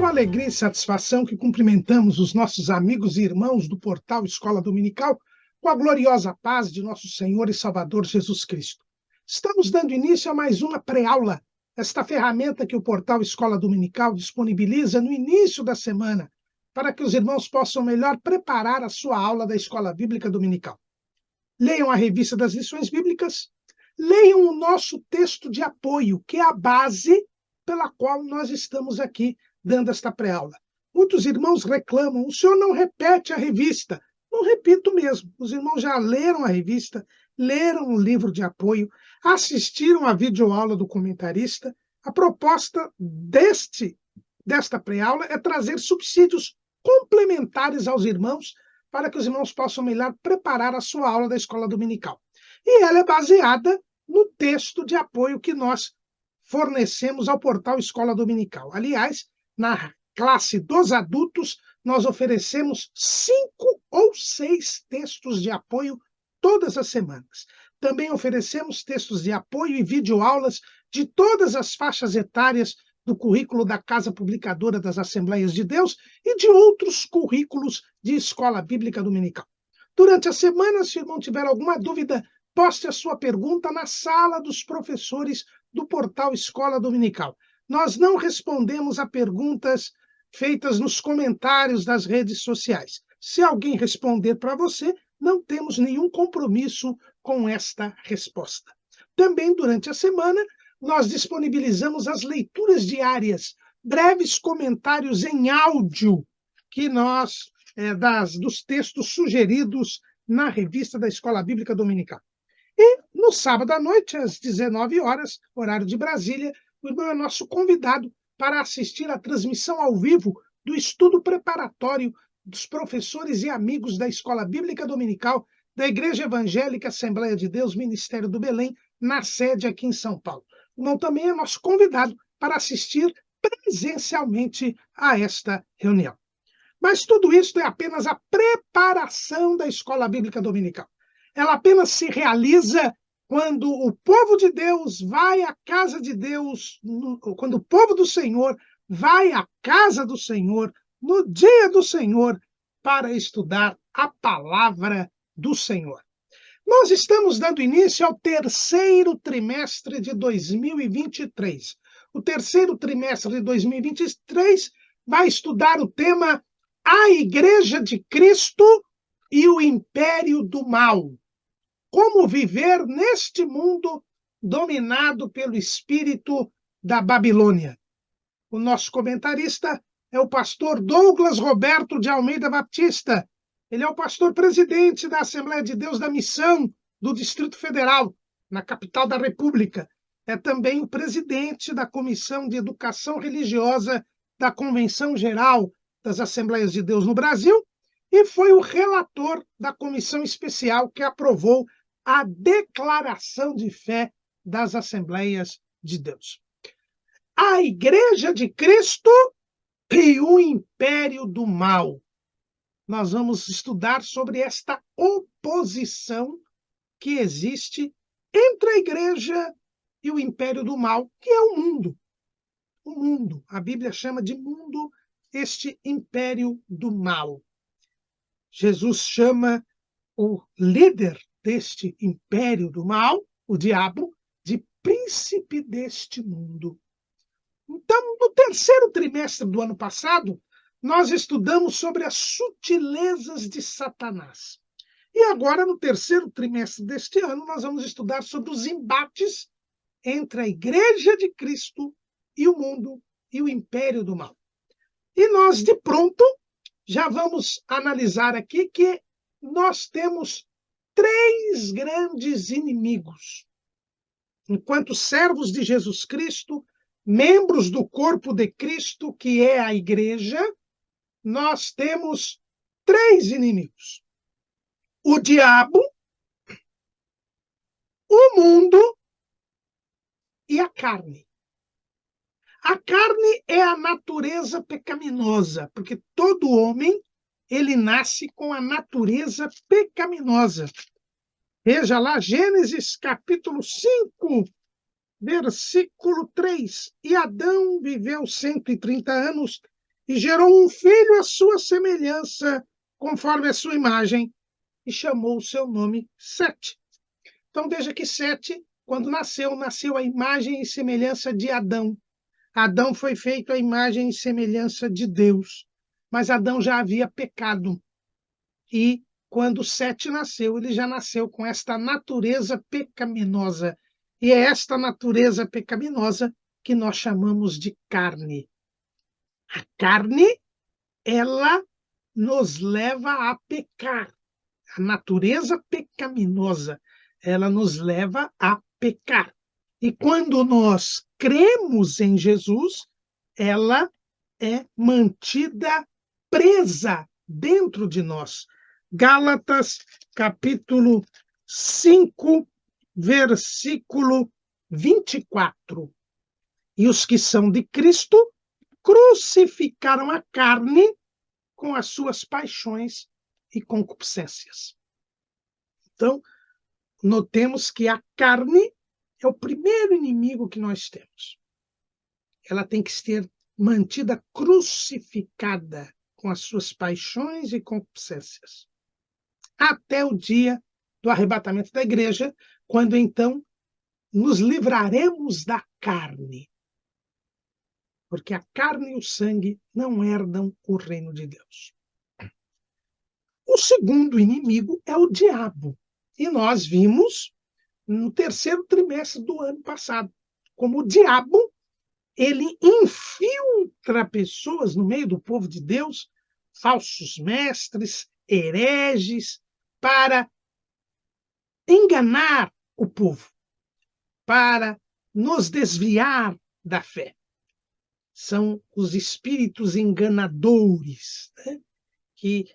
com alegria e satisfação que cumprimentamos os nossos amigos e irmãos do portal Escola Dominical com a gloriosa paz de nosso Senhor e Salvador Jesus Cristo. Estamos dando início a mais uma pré-aula, esta ferramenta que o portal Escola Dominical disponibiliza no início da semana, para que os irmãos possam melhor preparar a sua aula da Escola Bíblica Dominical. Leiam a revista das lições bíblicas, leiam o nosso texto de apoio, que é a base pela qual nós estamos aqui dando esta pré-aula. Muitos irmãos reclamam, o senhor não repete a revista. Não repito mesmo, os irmãos já leram a revista, leram o livro de apoio, assistiram a videoaula do comentarista. A proposta desta pré-aula é trazer subsídios complementares aos irmãos para que os irmãos possam melhor preparar a sua aula da escola dominical. E ela é baseada no texto de apoio que nós fornecemos ao portal Escola Dominical. Aliás, na classe dos adultos, nós oferecemos 5 ou 6 textos de apoio todas as semanas. Também oferecemos textos de apoio e videoaulas de todas as faixas etárias do currículo da Casa Publicadora das Assembleias de Deus e de outros currículos de Escola Bíblica Dominical. Durante a semana, se o irmão tiver alguma dúvida, poste a sua pergunta na sala dos professores do portal Escola Dominical. Nós não respondemos a perguntas feitas nos comentários das redes sociais. Se alguém responder para você, não temos nenhum compromisso com esta resposta. Também, durante a semana, nós disponibilizamos as leituras diárias, breves comentários em áudio que nós dos textos sugeridos na revista da Escola Bíblica Dominical. E no sábado à noite, às 19 horas, horário de Brasília, o irmão é nosso convidado para assistir à transmissão ao vivo do estudo preparatório dos professores e amigos da Escola Bíblica Dominical da Igreja Evangélica Assembleia de Deus, Ministério do Belém, na sede aqui em São Paulo. O irmão também é nosso convidado para assistir presencialmente a esta reunião. Mas tudo isso é apenas a preparação da Escola Bíblica Dominical. Ela apenas se realiza quando o povo de Deus vai à casa de Deus, quando o povo do Senhor vai à casa do Senhor, no dia do Senhor, para estudar a palavra do Senhor. Nós estamos dando início ao terceiro trimestre de 2023. O terceiro trimestre de 2023 vai estudar o tema A Igreja de Cristo e o Império do Mal. Como viver neste mundo dominado pelo espírito da Babilônia. O nosso comentarista é o pastor Douglas Roberto de Almeida Baptista. Ele é o pastor presidente da Assembleia de Deus da Missão do Distrito Federal, na capital da República. É também o presidente da Comissão de Educação Religiosa da Convenção Geral das Assembleias de Deus no Brasil e foi o relator da comissão especial que aprovou a declaração de fé das Assembleias de Deus. A Igreja de Cristo e o Império do Mal. Nós vamos estudar sobre esta oposição que existe entre a Igreja e o Império do Mal, que é o mundo. O mundo. A Bíblia chama de mundo este Império do Mal. Jesus chama o líder deste império do mal, o diabo, de príncipe deste mundo. Então, no terceiro trimestre do ano passado, nós estudamos sobre as sutilezas de Satanás. E agora, no terceiro trimestre deste ano, nós vamos estudar sobre os embates entre a Igreja de Cristo e o mundo e o império do mal. E nós, de pronto, já vamos analisar aqui que nós temos 3 grandes inimigos. Enquanto servos de Jesus Cristo, membros do corpo de Cristo, que é a igreja, nós temos 3 inimigos. O diabo, o mundo e a carne. A carne é a natureza pecaminosa, porque todo homem ele nasce com a natureza pecaminosa. Veja lá, Gênesis capítulo 5, versículo 3. E Adão viveu 130 anos e gerou um filho à sua semelhança, conforme a sua imagem, e chamou o seu nome Sete. Então veja que Sete, quando nasceu à imagem e semelhança de Adão. Adão foi feito à imagem e semelhança de Deus, mas Adão já havia pecado. E quando Sete nasceu, ele já nasceu com esta natureza pecaminosa. E é esta natureza pecaminosa que nós chamamos de carne. A carne, ela nos leva a pecar. A natureza pecaminosa, ela nos leva a pecar. E quando nós cremos em Jesus, ela é mantida presa dentro de nós. Gálatas, capítulo 5, versículo 24. E os que são de Cristo crucificaram a carne com as suas paixões e concupiscências. Então, notemos que a carne é o primeiro inimigo que nós temos. Ela tem que ser mantida crucificada com as suas paixões e concupiscências, até o dia do arrebatamento da igreja, quando então nos livraremos da carne. Porque a carne e o sangue não herdam o reino de Deus. O segundo inimigo é o diabo. E nós vimos no terceiro trimestre do ano passado como o diabo, ele infiltra pessoas no meio do povo de Deus, falsos mestres, hereges, para enganar o povo, para nos desviar da fé. São os espíritos enganadores, né, que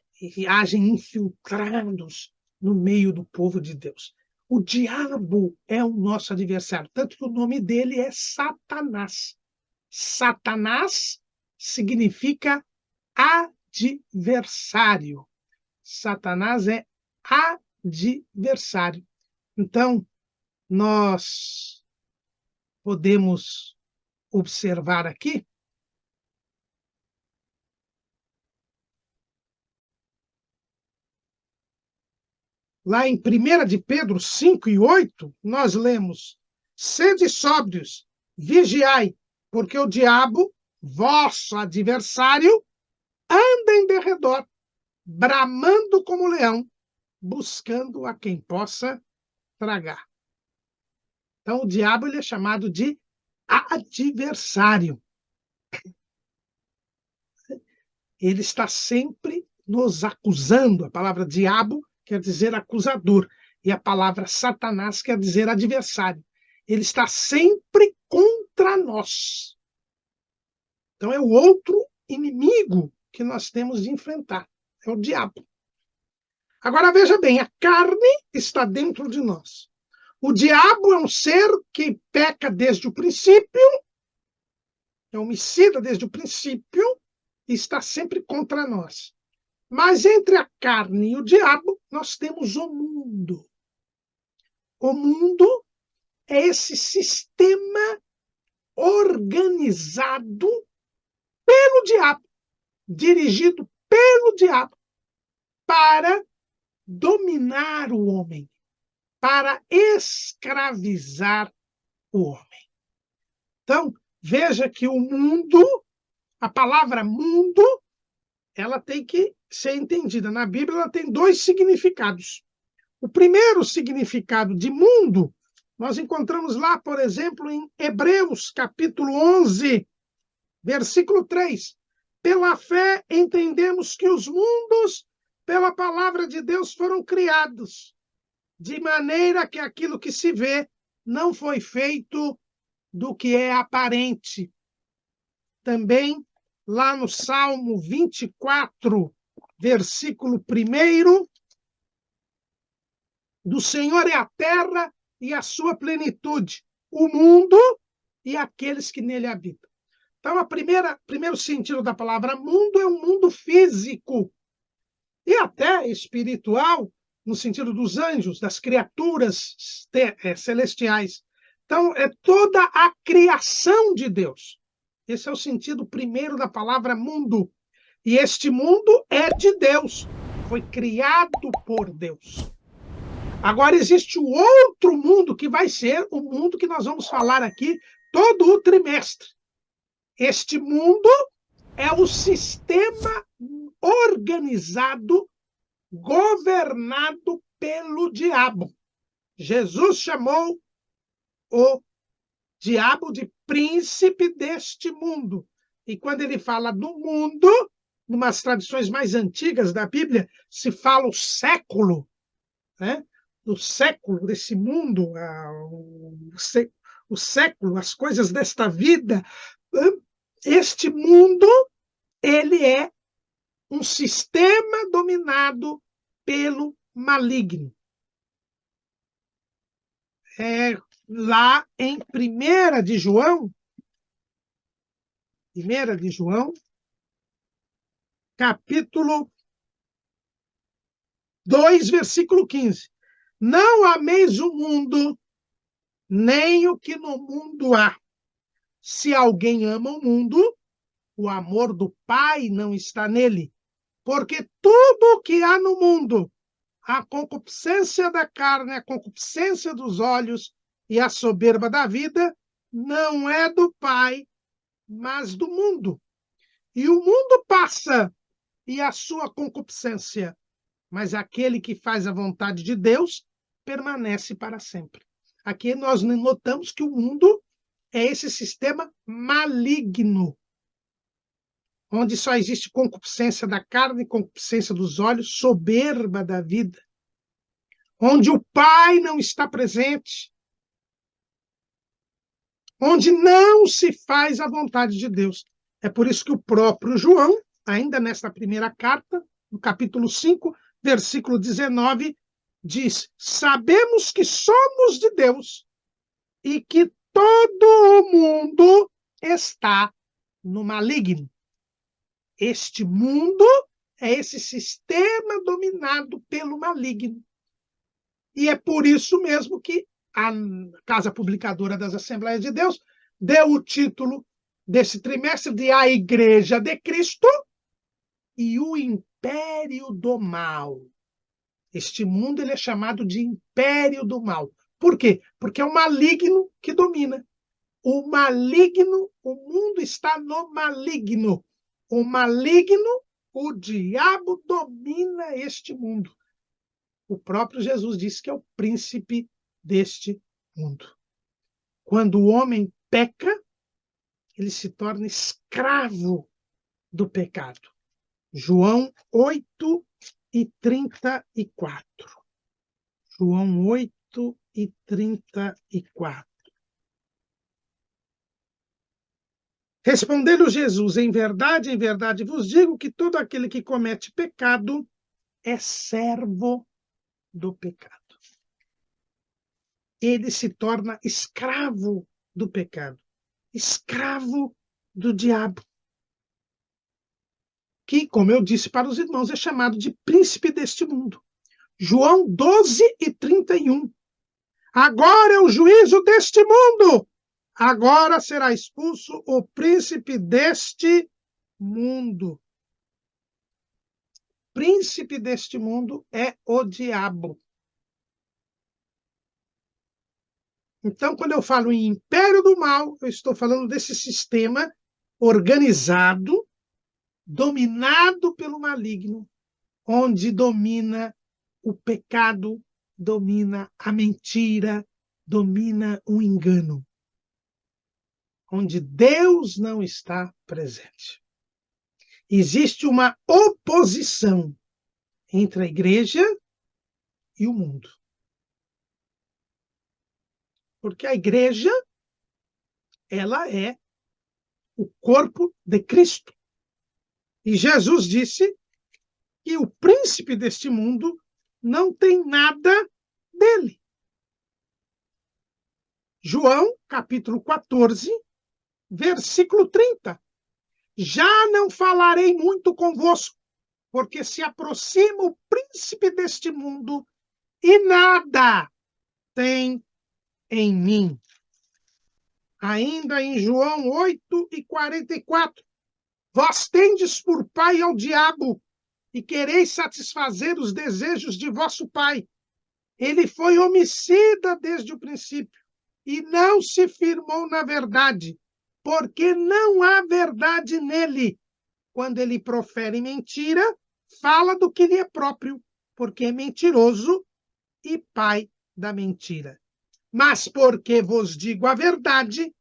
agem infiltrados no meio do povo de Deus. O diabo é o nosso adversário, tanto que o nome dele é Satanás. Satanás significa adversário. Satanás é adversário. Então, nós podemos observar aqui lá em 1 de Pedro 5:8, nós lemos: sede sóbrios, vigiai, porque o diabo, vosso adversário, anda em derredor, bramando como leão, buscando a quem possa tragar. Então, o diabo ele é chamado de adversário. Ele está sempre nos acusando. A palavra diabo quer dizer acusador, e a palavra Satanás quer dizer adversário. Ele está sempre contra nós. Então, é o outro inimigo que nós temos de enfrentar, é o diabo. Agora, veja bem, a carne está dentro de nós. O diabo é um ser que peca desde o princípio, é homicida desde o princípio, e está sempre contra nós. Mas entre a carne e o diabo, nós temos o mundo. O mundo é esse sistema organizado pelo diabo, dirigido pelo diabo, para dominar o homem, para escravizar o homem. Então, veja que o mundo, a palavra mundo, ela tem que ser entendida. Na Bíblia, ela tem dois significados. O primeiro significado de mundo, nós encontramos lá, por exemplo, em Hebreus, capítulo 11, versículo 3. Pela fé entendemos que os mundos, pela palavra de Deus, foram criados, de maneira que aquilo que se vê não foi feito do que é aparente. Também, lá no Salmo 24, versículo 1, do Senhor é a terra e a sua plenitude, o mundo e aqueles que nele habitam. Então, primeiro sentido da palavra mundo é um mundo físico e até espiritual, no sentido dos anjos, das criaturas celestiais. Então, é toda a criação de Deus. Esse é o sentido primeiro da palavra mundo. E este mundo é de Deus, foi criado por Deus. Agora existe o outro mundo, que vai ser o mundo que nós vamos falar aqui todo o trimestre. Este mundo é o sistema organizado, governado pelo diabo. Jesus chamou o diabo de príncipe deste mundo. E quando ele fala do mundo, numas tradições mais antigas da Bíblia, se fala o século, né? Do século desse mundo, o século, as coisas desta vida. Este mundo, ele é um sistema dominado pelo maligno. Lá em 1 de João, capítulo 2, versículo 15. Não ameis o mundo, nem o que no mundo há. Se alguém ama o mundo, o amor do Pai não está nele. Porque tudo o que há no mundo, a concupiscência da carne, a concupiscência dos olhos e a soberba da vida, não é do Pai, mas do mundo. E o mundo passa, e a sua concupiscência, mas aquele que faz a vontade de Deus permanece para sempre. Aqui nós notamos que o mundo é esse sistema maligno, onde só existe concupiscência da carne, concupiscência dos olhos, soberba da vida, onde o Pai não está presente, onde não se faz a vontade de Deus. É por isso que o próprio João, ainda nesta primeira carta, no capítulo 5, versículo 19, diz: sabemos que somos de Deus e que todo o mundo está no maligno. Este mundo é esse sistema dominado pelo maligno. E é por isso mesmo que a Casa Publicadora das Assembleias de Deus deu o título desse trimestre de A Igreja de Cristo e o Império do Mal. Este mundo ele é chamado de Império do Mal. Por quê? Porque é o maligno que domina. O maligno, o mundo está no maligno. O maligno, o diabo domina este mundo. O próprio Jesus disse que é o príncipe deste mundo. Quando o homem peca, ele se torna escravo do pecado. João 8 e 34. João 8 e 34. Respondeu Jesus: em verdade vos digo que todo aquele que comete pecado é servo do pecado. Ele se torna escravo do pecado, escravo do diabo, que, como eu disse para os irmãos, é chamado de príncipe deste mundo. João 12 e 31. Agora é o juízo deste mundo. Agora será expulso o príncipe deste mundo. Príncipe deste mundo é o diabo. Então, quando eu falo em império do mal, eu estou falando desse sistema organizado, dominado pelo maligno, onde domina o pecado, domina a mentira, domina o engano, onde Deus não está presente. Existe uma oposição entre a igreja e o mundo. Porque a igreja, ela é o corpo de Cristo. E Jesus disse que o príncipe deste mundo não tem nada dele. João, capítulo 14, versículo 30. Já não falarei muito convosco, porque se aproxima o príncipe deste mundo e nada tem em mim. ainda em João 8:44. Vós tendes por pai ao diabo, e quereis satisfazer os desejos de vosso pai. Ele foi homicida desde o princípio, e não se firmou na verdade, porque não há verdade nele. Quando ele profere mentira, fala do que lhe é próprio, porque é mentiroso e pai da mentira. Mas porque vos digo a verdade,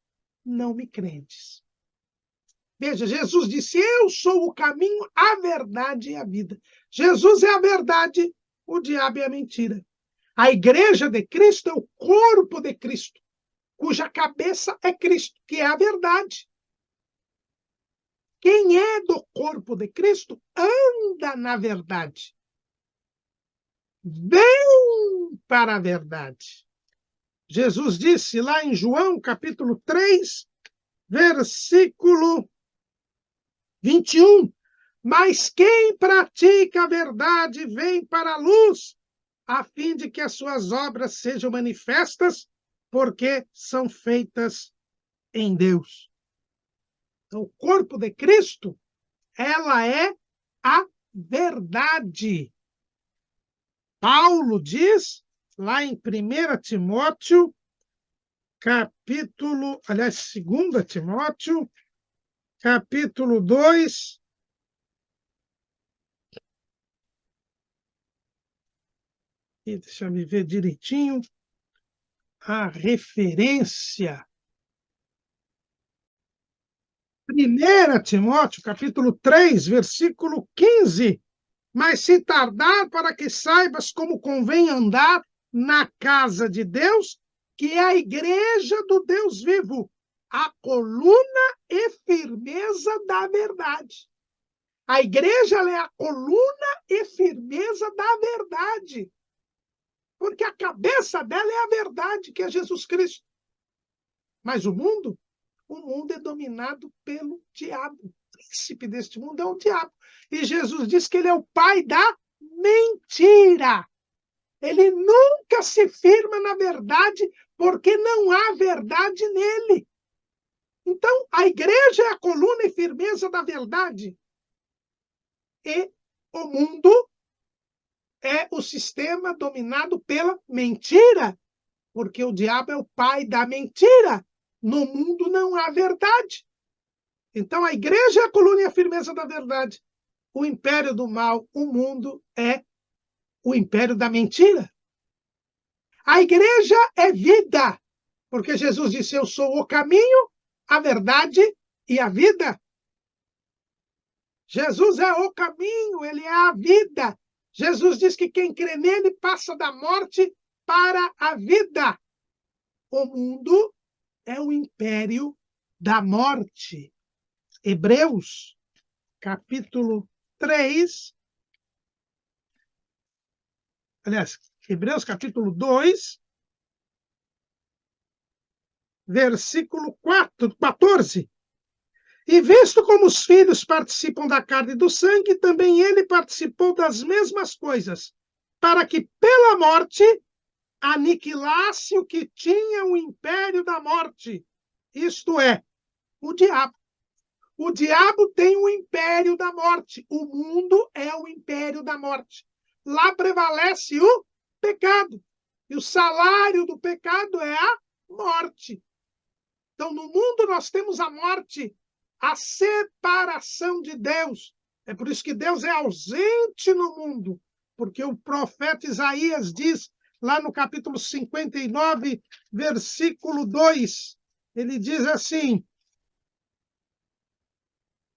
não me credes. Veja, Jesus disse: eu sou o caminho, a verdade e a vida. Jesus é a verdade, o diabo é a mentira. A igreja de Cristo é o corpo de Cristo, cuja cabeça é Cristo, que é a verdade. Quem é do corpo de Cristo anda na verdade. Vem para a verdade. Jesus disse lá em João, capítulo 3, versículo 21, mas quem pratica a verdade vem para a luz, a fim de que as suas obras sejam manifestas, porque são feitas em Deus. Então, o corpo de Cristo, ela é a verdade. Paulo diz, lá em 1 Timóteo, capítulo, aliás, 2 Timóteo, capítulo 2, e deixa eu me ver direitinho a referência. 1 Timóteo, capítulo 3, versículo 15. Mas se tardar, para que saibas como convém andar na casa de Deus, que é a igreja do Deus vivo, a coluna e firmeza da verdade. A igreja é a coluna e firmeza da verdade. Porque a cabeça dela é a verdade, que é Jesus Cristo. Mas o mundo é dominado pelo diabo. O príncipe deste mundo é o diabo. E Jesus diz que ele é o pai da mentira. Ele nunca se firma na verdade, porque não há verdade nele. Então, a igreja é a coluna e firmeza da verdade. E o mundo é o sistema dominado pela mentira, porque o diabo é o pai da mentira. No mundo não há verdade. Então, a igreja é a coluna e a firmeza da verdade. O império do mal, o mundo, é o império da mentira. A igreja é vida, porque Jesus disse: eu sou o caminho, a verdade e a vida. Jesus é o caminho, ele é a vida. Jesus diz que quem crê nele passa da morte para a vida. O mundo é o império da morte. Hebreus, capítulo 3. Aliás, Hebreus, capítulo 2, versículo 14. E visto como os filhos participam da carne e do sangue, também ele participou das mesmas coisas, para que pela morte aniquilasse o que tinha o império da morte, isto é, o diabo. O diabo tem o império da morte. O mundo é o império da morte. Lá prevalece o pecado. E o salário do pecado é a morte. Então, no mundo nós temos a morte, a separação de Deus. É por isso que Deus é ausente no mundo, porque o profeta Isaías diz, lá no capítulo 59, versículo 2, ele diz assim: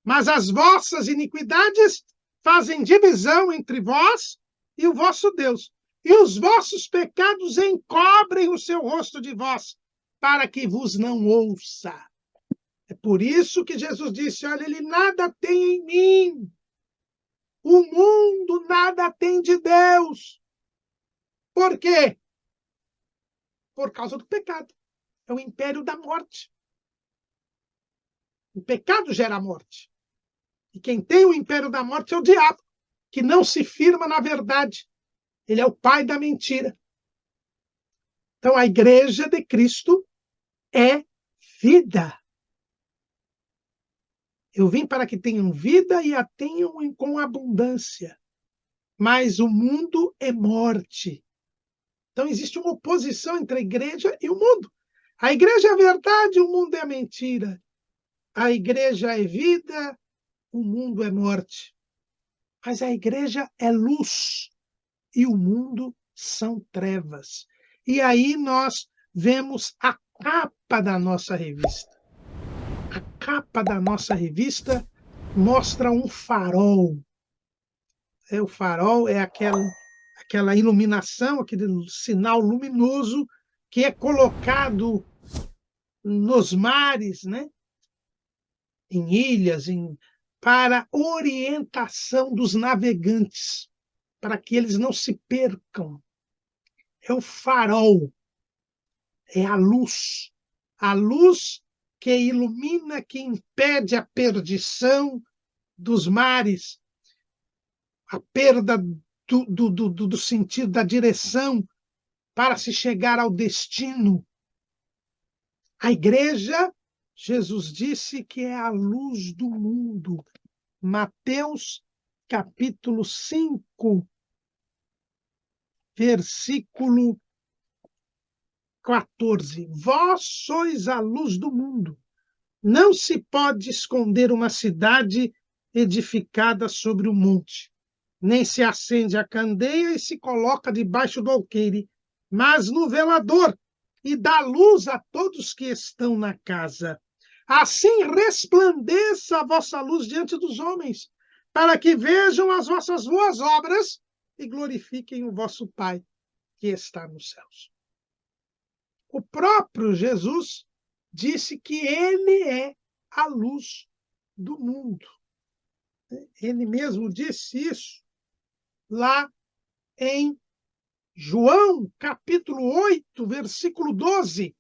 mas as vossas iniquidades fazem divisão entre vós e o vosso Deus, e os vossos pecados encobrem o seu rosto de vós, para que vos não ouça. É por isso que Jesus disse: olha, ele nada tem em mim. O mundo nada tem de Deus. Por quê? Por causa do pecado. É o império da morte. O pecado gera a morte. E quem tem o império da morte é o diabo, que não se firma na verdade. Ele é o pai da mentira. Então, a igreja de Cristo é vida. Eu vim para que tenham vida e a tenham com abundância. Mas o mundo é morte. Então existe uma oposição entre a igreja e o mundo. A igreja é a verdade, o mundo é a mentira. A igreja é vida, o mundo é morte. Mas a igreja é luz e o mundo são trevas. E aí nós vemos a capa da nossa revista. A capa da nossa revista mostra um farol. O farol é aquela iluminação, aquele sinal luminoso que é colocado nos mares, né? Em ilhas, para orientação dos navegantes, para que eles não se percam. É o farol, é a luz que ilumina, que impede a perdição dos mares, a perda do sentido, da direção, para se chegar ao destino. A igreja, Jesus disse que é a luz do mundo. Mateus, capítulo 5, versículo 14. Vós sois a luz do mundo. Não se pode esconder uma cidade edificada sobre o monte. Nem se acende a candeia e se coloca debaixo do alqueire, mas no velador, e dá luz a todos que estão na casa. Assim resplandeça a vossa luz diante dos homens, para que vejam as vossas boas obras e glorifiquem o vosso Pai que está nos céus. O próprio Jesus disse que ele é a luz do mundo. Ele mesmo disse isso lá em João, capítulo 8, versículo 12.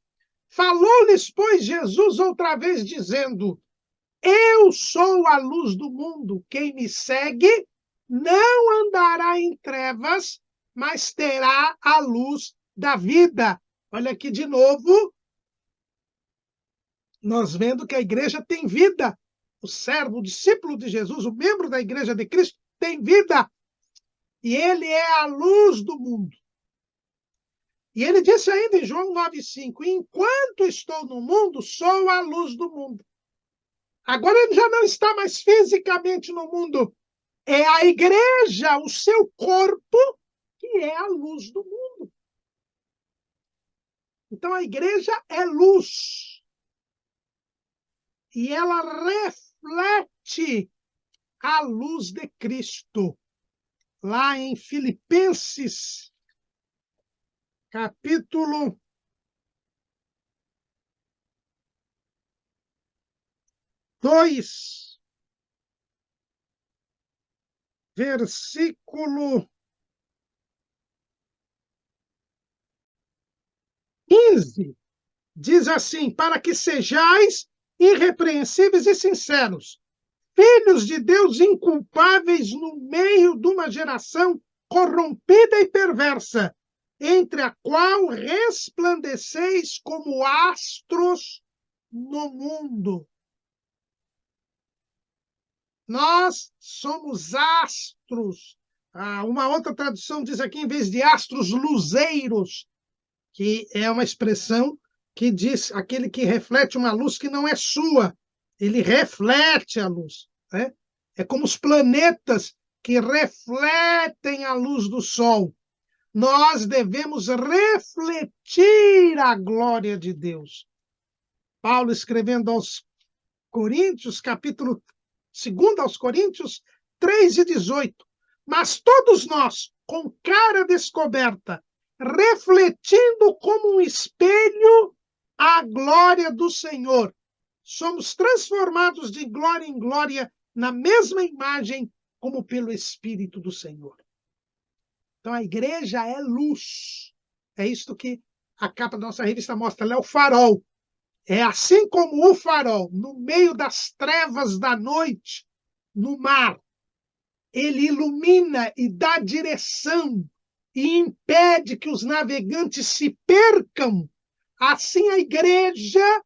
Falou-lhes, pois, Jesus outra vez, dizendo: Eu sou a luz do mundo. Quem me segue não andará em trevas, mas terá a luz da vida. Olha aqui de novo, nós vendo que a igreja tem vida. O servo, o discípulo de Jesus, o membro da igreja de Cristo, tem vida. E ele é a luz do mundo. E ele disse ainda em João 9,5: Enquanto estou no mundo, sou a luz do mundo. Agora ele já não está mais fisicamente no mundo. É a igreja, o seu corpo, que é a luz do mundo. Então a igreja é luz. E ela reflete a luz de Cristo. Lá em Filipenses, capítulo 2, versículo 15, diz assim: para que sejais irrepreensíveis e sinceros, filhos de Deus inculpáveis no meio de uma geração corrompida e perversa, entre a qual resplandeceis como astros no mundo. Nós somos astros. Uma outra tradução diz aqui, em vez de astros, luzeiros, que é uma expressão que diz aquele que reflete uma luz que não é sua. Ele reflete a luz. Né? É como os planetas que refletem a luz do Sol. Nós devemos refletir a glória de Deus. Paulo, escrevendo aos Coríntios, capítulo 2 aos Coríntios 3:18. Mas todos nós, com cara descoberta, refletindo como um espelho a glória do Senhor, somos transformados de glória em glória na mesma imagem como pelo Espírito do Senhor. Então a igreja é luz. É isto que a capa da nossa revista mostra. Ela é o farol. É assim como o farol, no meio das trevas da noite, no mar, ele ilumina e dá direção e impede que os navegantes se percam. Assim a igreja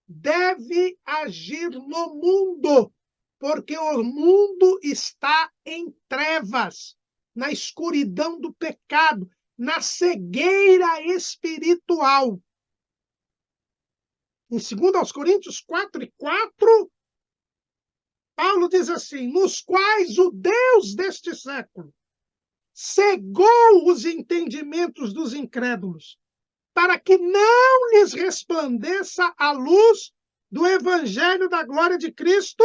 deve agir no mundo, porque o mundo está em trevas, na escuridão do pecado, na cegueira espiritual. Em 2 Coríntios 4:4, Paulo diz assim: nos quais o Deus deste século cegou os entendimentos dos incrédulos, para que não lhes resplandeça a luz do evangelho da glória de Cristo,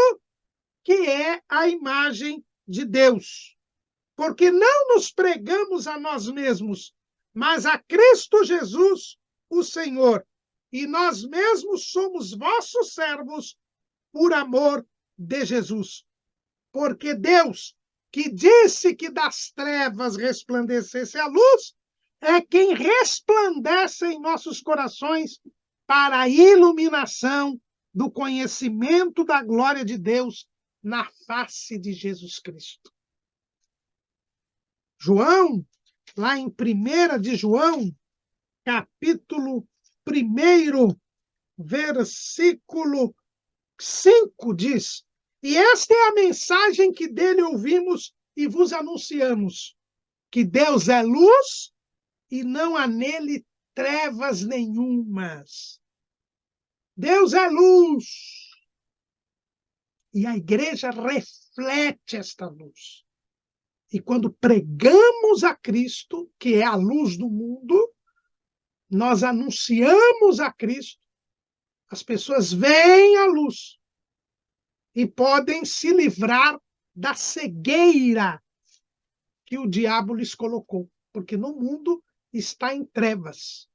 que é a imagem de Deus. Porque não nos pregamos a nós mesmos, mas a Cristo Jesus, o Senhor, e nós mesmos somos vossos servos por amor de Jesus. Porque Deus, que disse que das trevas resplandecesse a luz, é quem resplandece em nossos corações para a iluminação do conhecimento da glória de Deus na face de Jesus Cristo. João, lá em 1 de João, capítulo 1, versículo 5, diz: e esta é a mensagem que dele ouvimos e vos anunciamos, que Deus é luz e não há nele trevas nenhumas. Deus é luz. E a igreja reflete esta luz. E quando pregamos a Cristo, que é a luz do mundo, nós anunciamos a Cristo, as pessoas veem a luz e podem se livrar da cegueira que o diabo lhes colocou, porque no mundo está em trevas.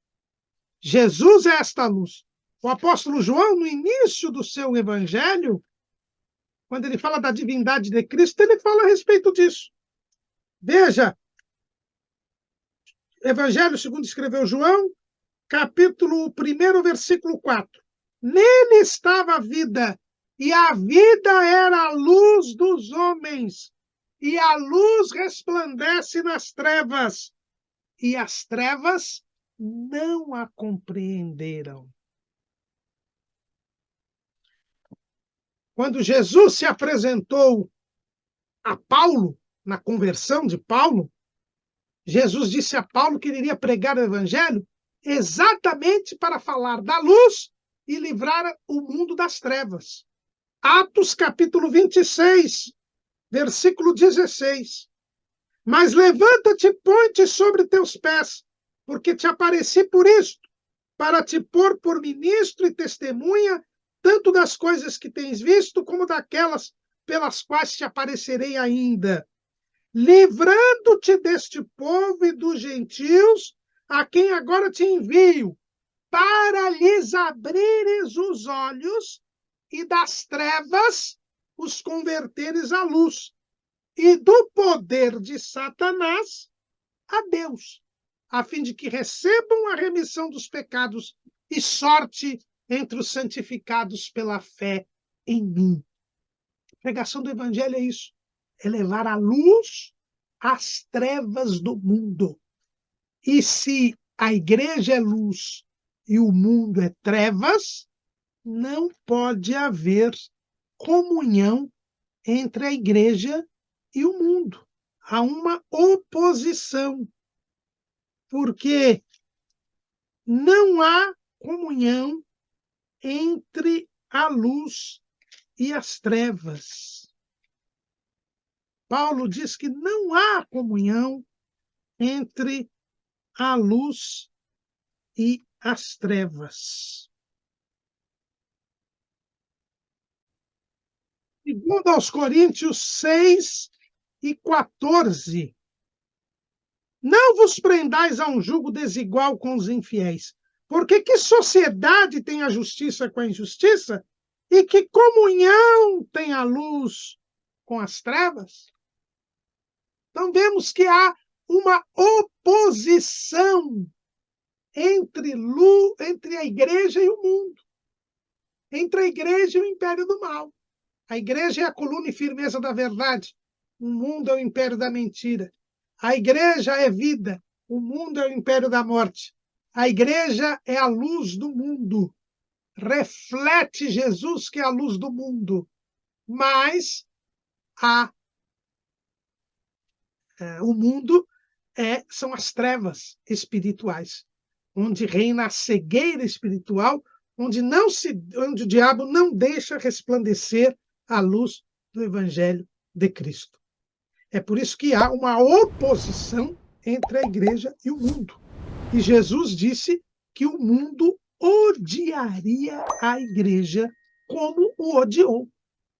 Jesus é esta luz. O apóstolo João, no início do seu evangelho, quando ele fala da divindade de Cristo, ele fala a respeito disso. Veja, Evangelho segundo escreveu João, capítulo 1, versículo 4. Nele estava a vida, e a vida era a luz dos homens, e a luz resplandece nas trevas, e as trevas não a compreenderam. Quando Jesus se apresentou a Paulo, na conversão de Paulo, Jesus disse a Paulo que ele iria pregar o evangelho exatamente para falar da luz e livrar o mundo das trevas. Atos capítulo 26, versículo 16. Mas levanta-te e põe-te sobre teus pés, porque te apareci por isto, para te pôr por ministro e testemunha, tanto das coisas que tens visto, como daquelas pelas quais te aparecerei ainda, livrando-te deste povo e dos gentios, a quem agora te envio, para lhes abrires os olhos e das trevas os converteres à luz, e do poder de Satanás a Deus, a fim de que recebam a remissão dos pecados e sorte entre os santificados pela fé em mim. A pregação do evangelho é isso, é levar a luz às trevas do mundo. E se a igreja é luz e o mundo é trevas, não pode haver comunhão entre a igreja e o mundo. Há uma oposição, porque não há comunhão entre a luz e as trevas. Paulo diz que não há comunhão entre a luz e as trevas. Segundo aos Coríntios 6:14. Não vos prendais a um jugo desigual com os infiéis, porque que sociedade tem a justiça com a injustiça? E que comunhão tem a luz com as trevas? Então vemos que há uma oposição entre a igreja e o mundo, entre a igreja e o império do mal. A igreja é a coluna e firmeza da verdade, o mundo é o império da mentira. A igreja é vida, o mundo é o império da morte. A igreja é a luz do mundo, reflete Jesus, que é a luz do mundo, mas o mundo são as trevas espirituais, onde reina a cegueira espiritual, onde o diabo não deixa resplandecer a luz do Evangelho de Cristo. É por isso que há uma oposição entre a igreja e o mundo. E Jesus disse que o mundo odiaria a igreja como o odiou.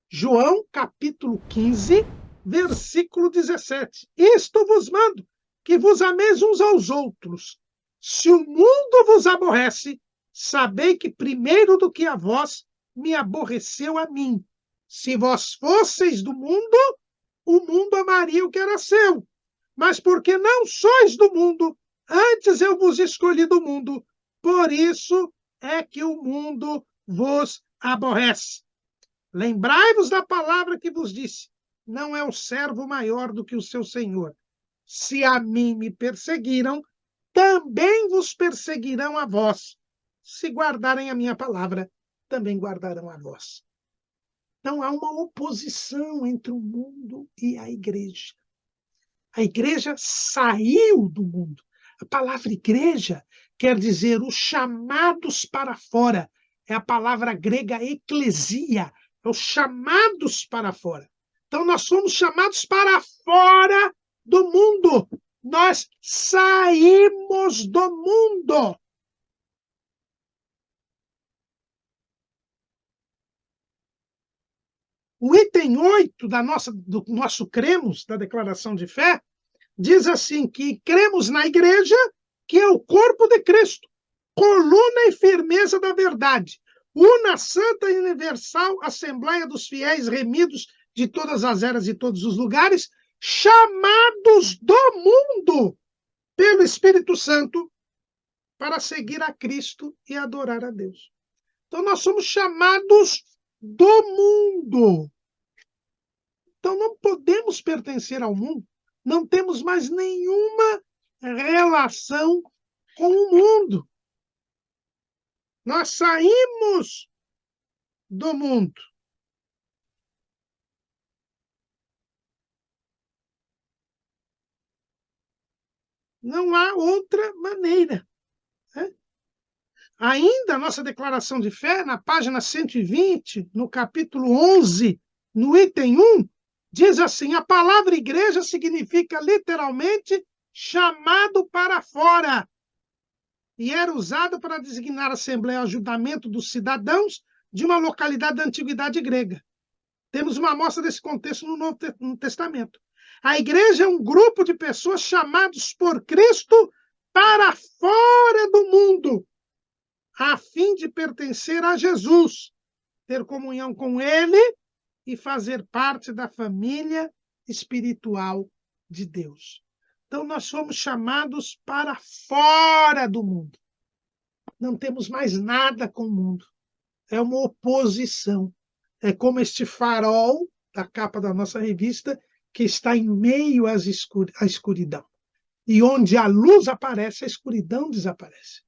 João, capítulo 15, versículo 17. Isto vos mando, que vos ameis uns aos outros. Se o mundo vos aborrece, sabei que primeiro do que a vós, me aborreceu a mim. Se vós fosseis do mundo, o mundo amaria o que era seu. Mas porque não sois do mundo, antes eu vos escolhi do mundo. Por isso é que o mundo vos aborrece. Lembrai-vos da palavra que vos disse: não é o servo maior do que o seu senhor. Se a mim me perseguiram, também vos perseguirão a vós. Se guardarem a minha palavra, também guardarão a vós. Então há uma oposição entre o mundo e a igreja. A igreja saiu do mundo. A palavra igreja quer dizer os chamados para fora. É a palavra grega eclesia, é os chamados para fora. Então nós somos chamados para fora do mundo. Nós saímos do mundo. O item 8 do nosso cremos, da declaração de fé, diz assim, que cremos na igreja, que é o corpo de Cristo, coluna e firmeza da verdade, una, santa e universal assembleia dos fiéis remidos de todas as eras e todos os lugares, chamados do mundo pelo Espírito Santo para seguir a Cristo e adorar a Deus. Então nós somos chamados do mundo. Então não podemos pertencer ao mundo. Não temos mais nenhuma relação com o mundo. Nós saímos do mundo. Não há outra maneira. Né? Ainda a nossa declaração de fé, na página 120, no capítulo 11, no item 1, diz assim: a palavra igreja significa literalmente chamado para fora. E era usado para designar a assembleia ou ajuntamento dos cidadãos de uma localidade da antiguidade grega. Temos uma amostra desse contexto no Novo Testamento. A igreja é um grupo de pessoas chamados por Cristo para fora do mundo, a fim de pertencer a Jesus, ter comunhão com Ele e fazer parte da família espiritual de Deus. Então, nós somos chamados para fora do mundo. Não temos mais nada com o mundo. É uma oposição. É como este farol da capa da nossa revista, que está em meio à escuridão. E onde a luz aparece, a escuridão desaparece.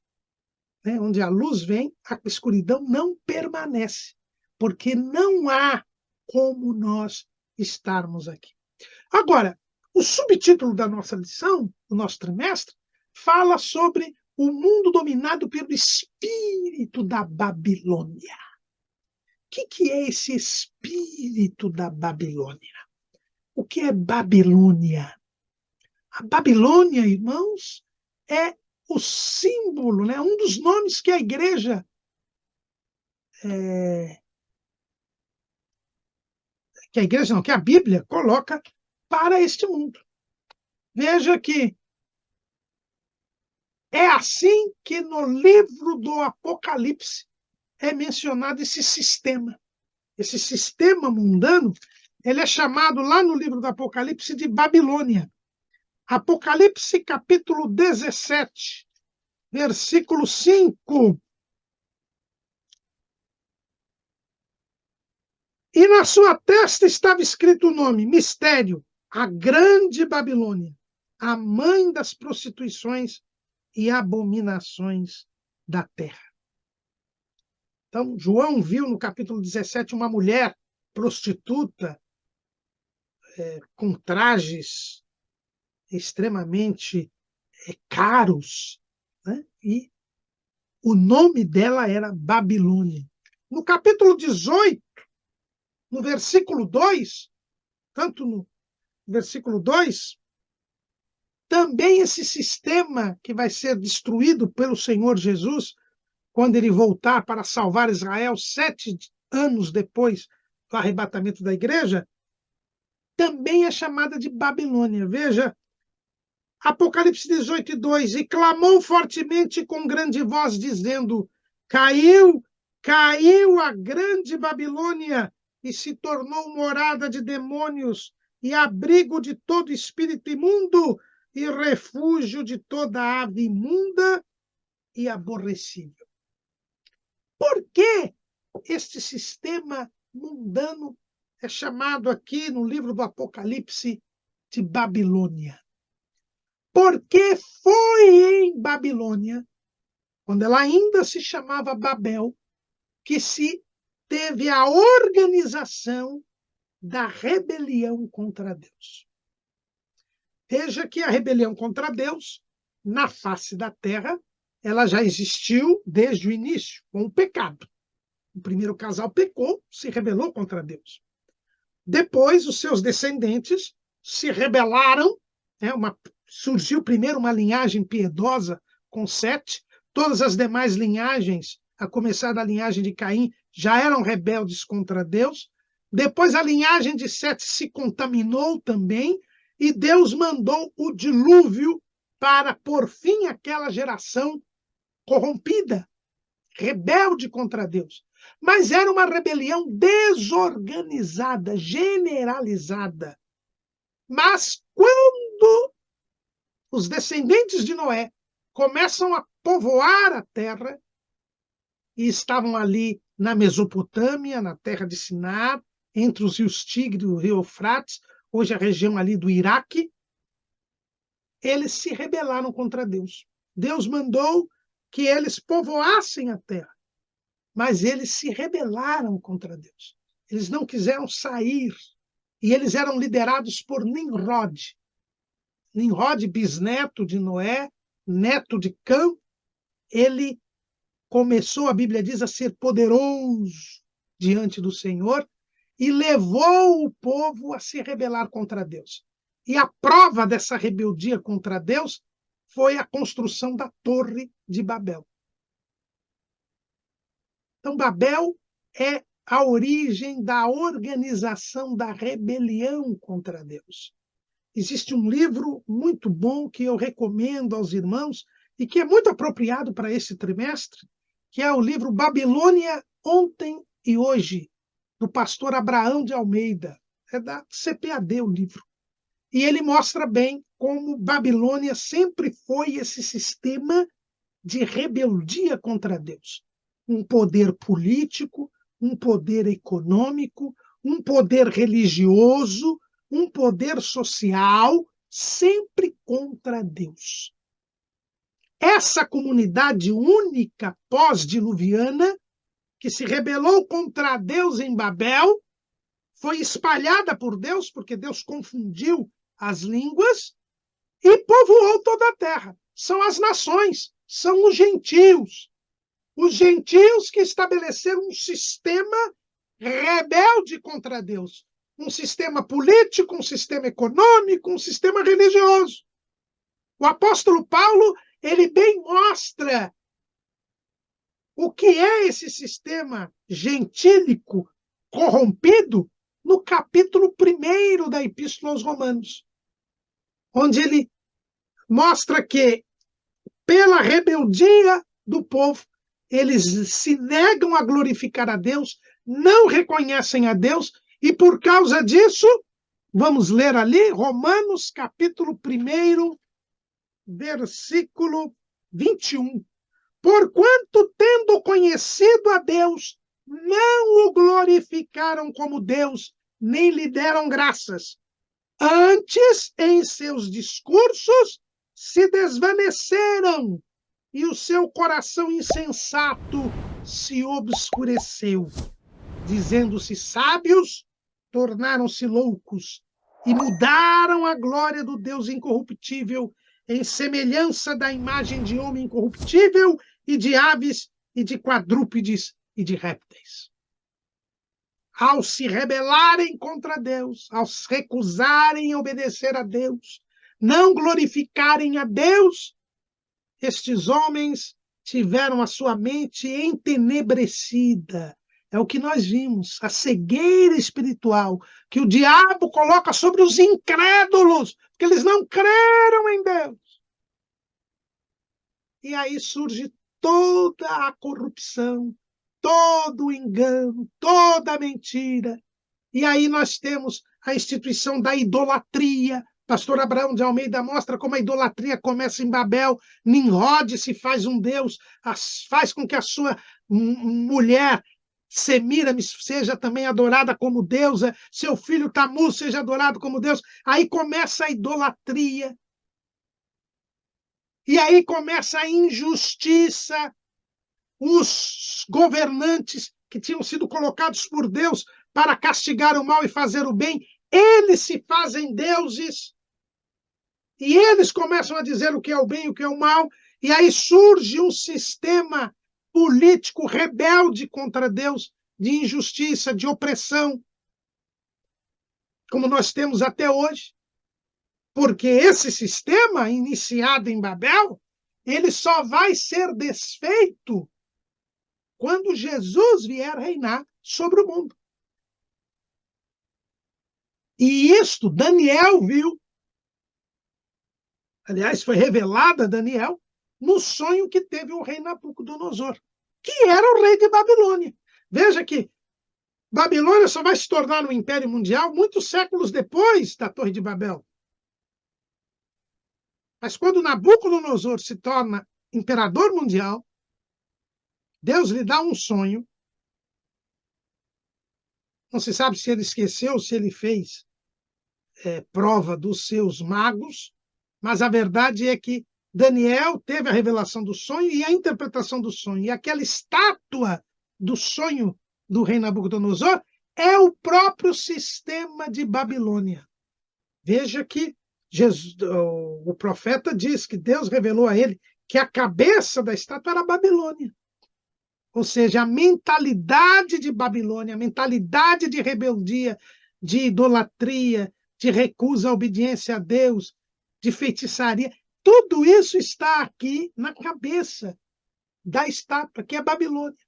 Né? Onde a luz vem, a escuridão não permanece, porque não há como nós estarmos aqui. Agora, o subtítulo da nossa lição, do nosso trimestre, fala sobre o mundo dominado pelo espírito da Babilônia. O que é esse espírito da Babilônia? O que é Babilônia? A Babilônia, irmãos, é o símbolo, né? Um dos nomes que a igreja que a Bíblia coloca para este mundo. Veja que é assim que no livro do Apocalipse é mencionado esse sistema. Esse sistema mundano, ele é chamado lá no livro do Apocalipse de Babilônia. Apocalipse capítulo 17, versículo 5. E na sua testa estava escrito o nome, mistério, a grande Babilônia, a mãe das prostituições e abominações da terra. Então, João viu no capítulo 17 uma mulher prostituta com trajes extremamente caros, né? E o nome dela era Babilônia. No capítulo 18, no versículo 2, tanto no versículo 2, também esse sistema que vai ser destruído pelo Senhor Jesus, quando ele voltar para salvar Israel 7 anos depois do arrebatamento da igreja, também é chamada de Babilônia. Veja, Apocalipse 18, 2, e clamou fortemente com grande voz, dizendo: caiu, caiu a grande Babilônia, e se tornou morada de demônios, e abrigo de todo espírito imundo, e refúgio de toda ave imunda e aborrecível. Por que este sistema mundano é chamado aqui no livro do Apocalipse de Babilônia? Porque foi em Babilônia, quando ela ainda se chamava Babel, que se teve a organização da rebelião contra Deus. Veja que a rebelião contra Deus, na face da terra, ela já existiu desde o início, com o pecado. O primeiro casal pecou, se rebelou contra Deus. Depois, os seus descendentes se rebelaram, surgiu primeiro uma linhagem piedosa com Sete, todas as demais linhagens, a começar da linhagem de Caim, já eram rebeldes contra Deus. Depois a linhagem de Sete se contaminou também, e Deus mandou o dilúvio para pôr fim àquela geração corrompida, rebelde contra Deus. Mas era uma rebelião desorganizada, generalizada. Mas quando os descendentes de Noé começam a povoar a terra, e estavam ali na Mesopotâmia, na terra de Sinar, entre os rios Tigre e o rio Eufrates, hoje a região ali do Iraque, eles se rebelaram contra Deus. Deus mandou que eles povoassem a terra, mas eles se rebelaram contra Deus. Eles não quiseram sair, e eles eram liderados por Nimrod. Nimrod, bisneto de Noé, neto de Cã, ele começou, a Bíblia diz, a ser poderoso diante do Senhor e levou o povo a se rebelar contra Deus. E a prova dessa rebeldia contra Deus foi a construção da Torre de Babel. Então, Babel é a origem da organização da rebelião contra Deus. Existe um livro muito bom que eu recomendo aos irmãos e que é muito apropriado para esse trimestre, que é o livro Babilônia Ontem e Hoje, do pastor Abraão de Almeida. É da CPAD o livro. E ele mostra bem como Babilônia sempre foi esse sistema de rebeldia contra Deus. Um poder político, um poder econômico, um poder religioso, um poder social, sempre contra Deus. Essa comunidade única pós-diluviana, que se rebelou contra Deus em Babel, foi espalhada por Deus, porque Deus confundiu as línguas, e povoou toda a terra. São as nações, são os gentios. Os gentios que estabeleceram um sistema rebelde contra Deus. Um sistema político, um sistema econômico, um sistema religioso. O apóstolo Paulo, ele bem mostra o que é esse sistema gentílico corrompido no capítulo 1 da Epístola aos Romanos, onde ele mostra que, pela rebeldia do povo, eles se negam a glorificar a Deus, não reconhecem a Deus, e por causa disso, vamos ler ali, Romanos capítulo 1, versículo 21. Porquanto, tendo conhecido a Deus, não o glorificaram como Deus, nem lhe deram graças. Antes, em seus discursos, se desvaneceram, e o seu coração insensato se obscureceu. Dizendo-se sábios, tornaram-se loucos e mudaram a glória do Deus incorruptível em semelhança da imagem de homem incorruptível e de aves e de quadrúpedes e de répteis. Ao se rebelarem contra Deus, ao se recusarem obedecer a Deus, não glorificarem a Deus, estes homens tiveram a sua mente entenebrecida. É o que nós vimos, a cegueira espiritual que o diabo coloca sobre os incrédulos, porque eles não creram em Deus. E aí surge toda a corrupção, todo o engano, toda a mentira. E aí nós temos a instituição da idolatria. Pastor Abraão de Almeida mostra como a idolatria começa em Babel. Nimrod se faz um deus, faz com que a sua mulher Semiramis seja também adorada como deusa, seu filho Tammuz seja adorado como Deus. Aí começa a idolatria. E aí começa a injustiça. Os governantes que tinham sido colocados por Deus para castigar o mal e fazer o bem, eles se fazem deuses. E eles começam a dizer o que é o bem e o que é o mal. E aí surge um sistema político rebelde contra Deus, de injustiça, de opressão, como nós temos até hoje. Porque esse sistema, iniciado em Babel, ele só vai ser desfeito quando Jesus vier reinar sobre o mundo. E isto Daniel viu. Aliás, foi revelado a Daniel no sonho que teve o rei Nabucodonosor, que era o rei de Babilônia. Veja que Babilônia só vai se tornar um império mundial muitos séculos depois da Torre de Babel. Mas quando Nabucodonosor se torna imperador mundial, Deus lhe dá um sonho. Não se sabe se ele esqueceu, se ele fez prova dos seus magos, mas a verdade é que Daniel teve a revelação do sonho e a interpretação do sonho. E aquela estátua do sonho do rei Nabucodonosor é o próprio sistema de Babilônia. Veja que o profeta diz que Deus revelou a ele que a cabeça da estátua era a Babilônia. Ou seja, a mentalidade de Babilônia, a mentalidade de rebeldia, de idolatria, de recusa à obediência a Deus, de feitiçaria, tudo isso está aqui na cabeça da estátua, que é a Babilônia.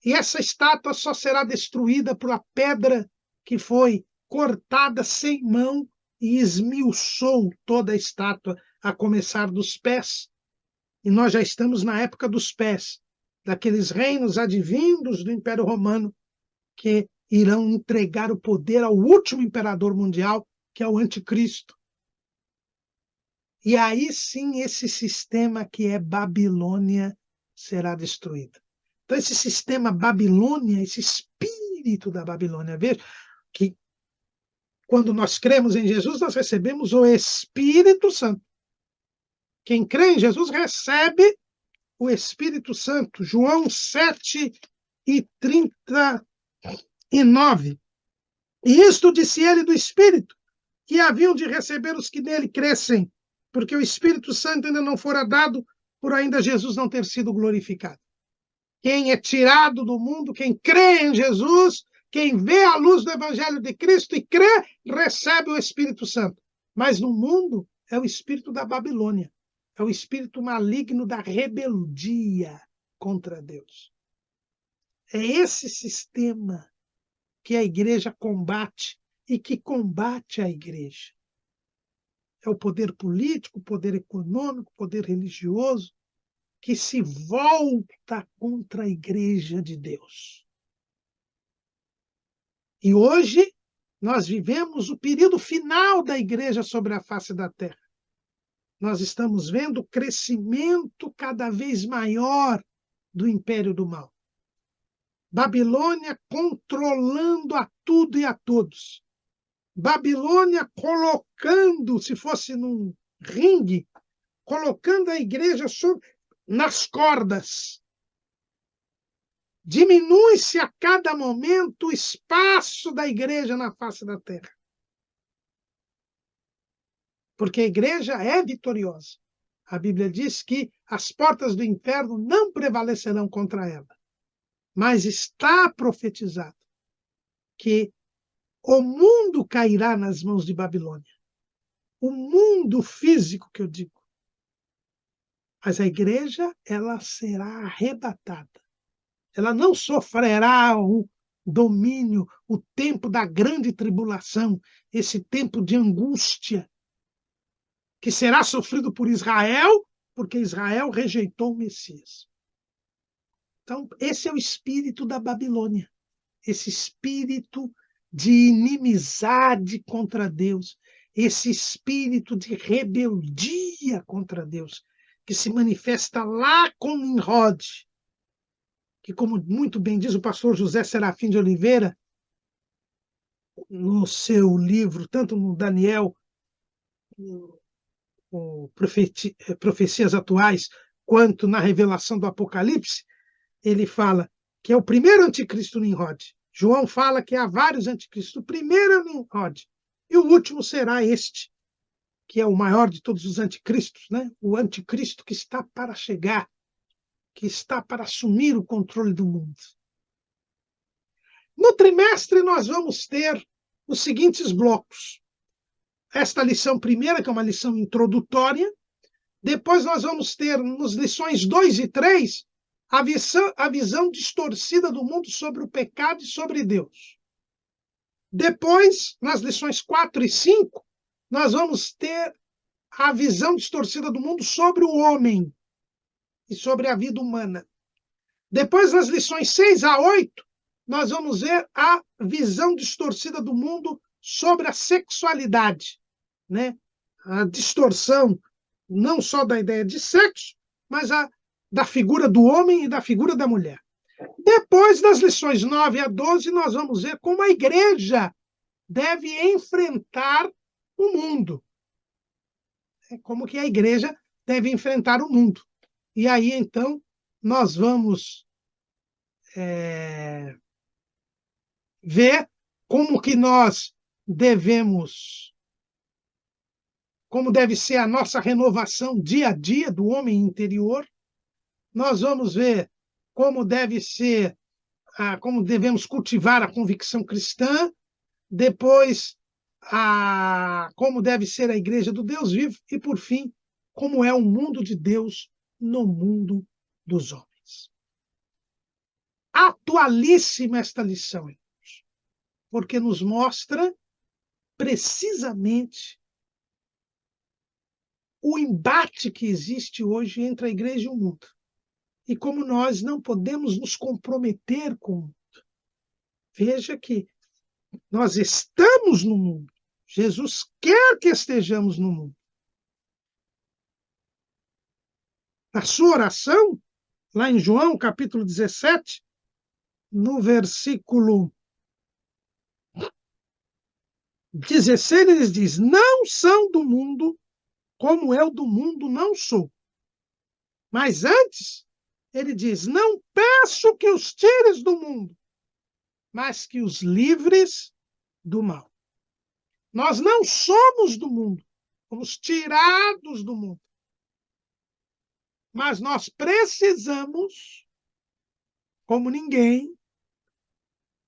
E essa estátua só será destruída por a pedra que foi cortada sem mão e esmiuçou toda a estátua, a começar dos pés. E nós já estamos na época dos pés, daqueles reinos advindos do Império Romano, que irão entregar o poder ao último imperador mundial, que é o Anticristo. E aí sim esse sistema que é Babilônia será destruído. Então esse sistema Babilônia, esse espírito da Babilônia, veja que quando nós cremos em Jesus, nós recebemos o Espírito Santo. Quem crê em Jesus recebe o Espírito Santo. João 7:39. E isto disse ele do Espírito, que haviam de receber os que nele crescem, porque o Espírito Santo ainda não fora dado, por ainda Jesus não ter sido glorificado. Quem é tirado do mundo, quem crê em Jesus, quem vê a luz do Evangelho de Cristo e crê, recebe o Espírito Santo. Mas no mundo é o espírito da Babilônia, é o espírito maligno da rebeldia contra Deus. É esse sistema que a igreja combate e que combate a igreja. É o poder político, o poder econômico, o poder religioso, que se volta contra a igreja de Deus. E hoje nós vivemos o período final da igreja sobre a face da terra. Nós estamos vendo o crescimento cada vez maior do império do mal. Babilônia controlando a tudo e a todos. Babilônia colocando, se fosse num ringue, colocando a igreja nas cordas. Diminui-se a cada momento o espaço da igreja na face da terra. Porque a igreja é vitoriosa. A Bíblia diz que as portas do inferno não prevalecerão contra ela. Mas está profetizado que o mundo cairá nas mãos de Babilônia. O mundo físico, que eu digo. Mas a igreja, ela será arrebatada. Ela não sofrerá o domínio, o tempo da grande tribulação, esse tempo de angústia, que será sofrido por Israel, porque Israel rejeitou o Messias. Então, esse é o espírito da Babilônia, esse espírito de inimizade contra Deus, esse espírito de rebeldia contra Deus, que se manifesta lá com Nimrod, que, como muito bem diz o pastor José Serafim de Oliveira, no seu livro, tanto no Daniel, o Profecias Atuais, quanto na revelação do Apocalipse, ele fala que é o primeiro anticristo Nimrod. João fala que há vários anticristos. O primeiro é o Nimrod, e o último será este, que é o maior de todos os anticristos, né? O anticristo que está para chegar, que está para assumir o controle do mundo. No trimestre, nós vamos ter os seguintes blocos. Esta lição primeira, que é uma lição introdutória. Depois nós vamos ter, nas lições 2 e 3, a visão distorcida do mundo sobre o pecado e sobre Deus. Depois, nas lições 4 e 5, nós vamos ter a visão distorcida do mundo sobre o homem e sobre a vida humana. Depois, nas lições 6 a 8, nós vamos ver a visão distorcida do mundo sobre a sexualidade, né? A distorção não só da ideia de sexo, mas da figura do homem e da figura da mulher. Depois, das lições 9 a 12, nós vamos ver como a igreja deve enfrentar o mundo. Como que a igreja deve enfrentar o mundo. E aí, então, nós vamos ver como que nós devemos, como deve ser a nossa renovação dia a dia do homem interior. Nós vamos ver como deve ser, como devemos cultivar a convicção cristã. Depois, como deve ser a igreja do Deus vivo. E, por fim, como é o mundo de Deus no mundo dos homens. Atualíssima esta lição, porque nos mostra precisamente o embate que existe hoje entre a igreja e o mundo. E como nós não podemos nos comprometer com o mundo. Veja que nós estamos no mundo. Jesus quer que estejamos no mundo. Na sua oração, lá em João, capítulo 17, no versículo 16, ele diz: não são do mundo, como eu do mundo não sou. Mas antes, ele diz: não peço que os tires do mundo, mas que os livres do mal. Nós não somos do mundo, fomos tirados do mundo. Mas nós precisamos, como ninguém,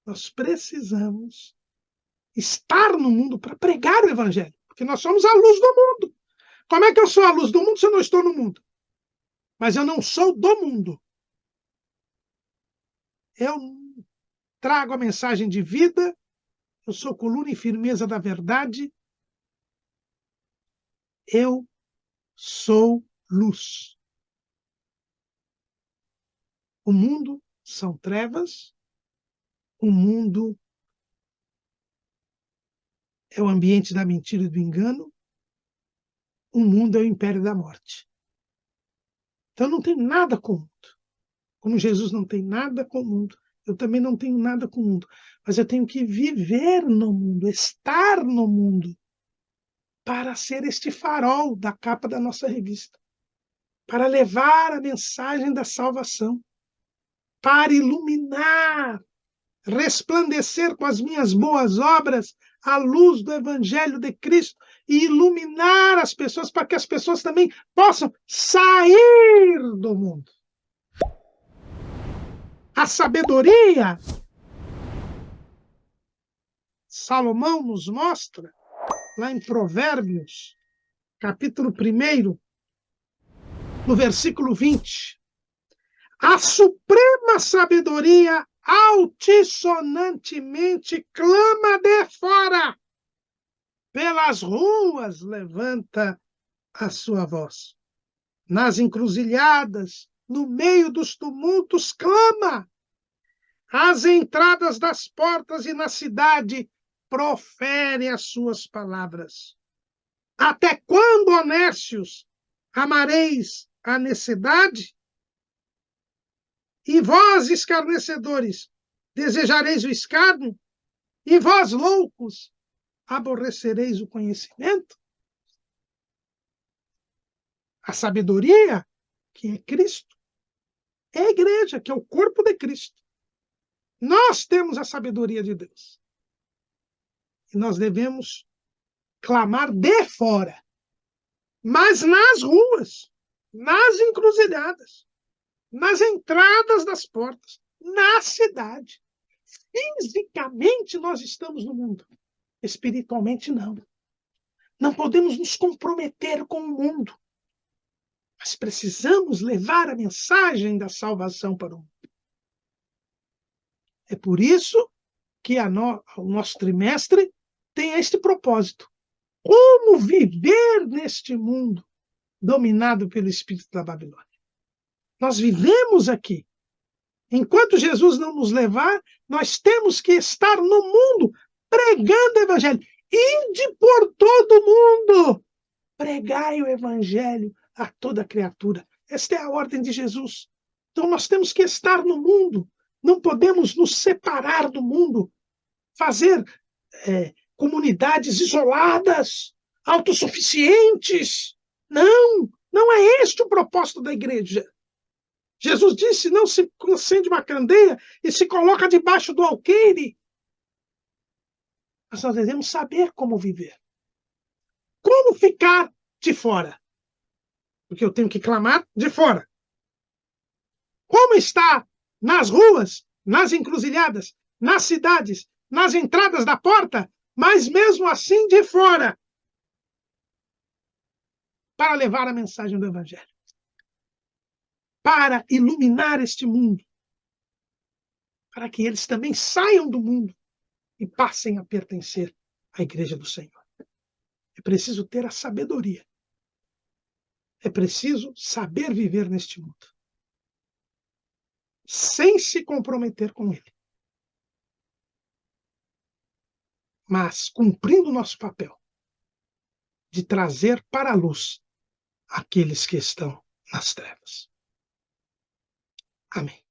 nós precisamos estar no mundo para pregar o evangelho, porque nós somos a luz do mundo. Como é que eu sou a luz do mundo se eu não estou no mundo? Mas eu não sou do mundo. Eu trago a mensagem de vida, eu sou coluna e firmeza da verdade, eu sou luz. O mundo são trevas, o mundo é o ambiente da mentira e do engano, o mundo é o império da morte. Então não tem nada com o mundo. Como Jesus não tem nada com o mundo, eu também não tenho nada com o mundo. Mas eu tenho que viver no mundo, estar no mundo, para ser este farol da capa da nossa revista, para levar a mensagem da salvação. para iluminar, resplandecer com as minhas boas obras a luz do Evangelho de Cristo e iluminar as pessoas para que as pessoas também possam sair do mundo. A sabedoria, Salomão nos mostra, lá em Provérbios, capítulo 1, no versículo 20, a suprema sabedoria altissonantemente clama de fora, pelas ruas levanta a sua voz. Nas encruzilhadas, no meio dos tumultos, clama. Às entradas das portas e na cidade, profere as suas palavras. Até quando, honestos, amareis a necessidade? E vós, escarnecedores, desejareis o escárnio? E vós, loucos, aborrecereis o conhecimento? A sabedoria, que é Cristo, é a igreja, que é o corpo de Cristo. Nós temos a sabedoria de Deus. E nós devemos clamar de fora, mas nas ruas, nas encruzilhadas, nas entradas das portas, na cidade. Fisicamente nós estamos no mundo, espiritualmente não. Não podemos nos comprometer com o mundo, mas precisamos levar a mensagem da salvação para o mundo. É por isso que o nosso trimestre tem este propósito. Como viver neste mundo dominado pelo espírito da Babilônia? Nós vivemos aqui. Enquanto Jesus não nos levar, nós temos que estar no mundo pregando o evangelho. Ide por todo mundo, pregai o evangelho a toda criatura. Esta é a ordem de Jesus. Então nós temos que estar no mundo. Não podemos nos separar do mundo, fazer comunidades isoladas, autossuficientes. Não, não é este o propósito da igreja. Jesus disse, não se acende uma candeia e se coloca debaixo do alqueire. Mas nós devemos saber como viver. Como ficar de fora? Porque eu tenho que clamar de fora. Como estar nas ruas, nas encruzilhadas, nas cidades, nas entradas da porta, mas mesmo assim de fora, para levar a mensagem do Evangelho, para iluminar este mundo, para que eles também saiam do mundo e passem a pertencer à Igreja do Senhor. É preciso ter a sabedoria. É preciso saber viver neste mundo, sem se comprometer com ele, mas cumprindo o nosso papel de trazer para a luz aqueles que estão nas trevas. Amém.